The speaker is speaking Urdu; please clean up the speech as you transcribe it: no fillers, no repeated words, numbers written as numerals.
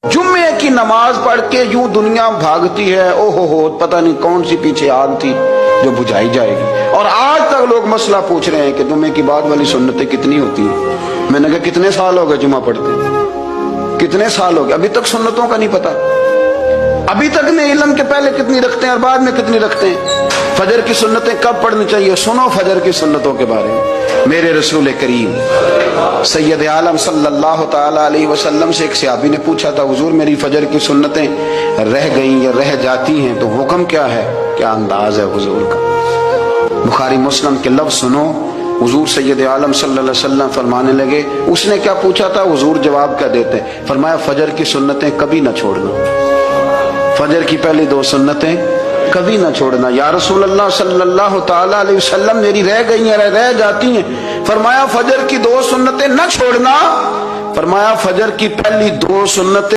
جمعے کی نماز پڑھ کے یوں دنیا بھاگتی ہے، او ہو پتہ نہیں کون سی پیچھے آگ تھی جو بجھائی جائے گی۔ اور آج تک لوگ مسئلہ پوچھ رہے ہیں کہ جمعے کی بعد والی سنتیں کتنی ہوتی ہیں۔ میں نے کہا کتنے سال ہو گئے جمعہ پڑھتے ہیں، کتنے سال ہو گئے، ابھی تک سنتوں کا نہیں پتا، ابھی تک نہیں علم کے پہلے کتنی رکھتے ہیں اور بعد میں کتنی رکھتے ہیں۔ فجر کی سنتیں کب پڑھنی چاہیے؟ سنو فجر کی سنتوں کے بارے میں۔ میرے رسول کریم سید عالم صلی اللہ تعالی علیہ وسلم سے ایک صحابی نے پوچھا تھا، حضور میری فجر کی سنتیں رہ گئیں یا رہ جاتی ہیں تو حکم کیا ہے؟ کیا انداز ہے حضور کا۔ بخاری مسلم کے لفظ سنو، حضور سید عالم صلی اللہ علیہ وسلم فرمانے لگے، اس نے کیا پوچھا تھا؟ حضور جواب کیا دیتے؟ فرمایا فجر کی سنتیں کبھی نہ چھوڑنا، فجر کی پہلی دو سنتیں کبھی نہ چھوڑنا۔ یا رسول اللہ صلی اللہ تعالی علیہ وسلم میری رہ گئی ہیں، رہ جاتی ہیں۔ فرمایا فجر کی دو سنتیں نہ چھوڑنا، فرمایا فجر کی پہلی دو سنتیں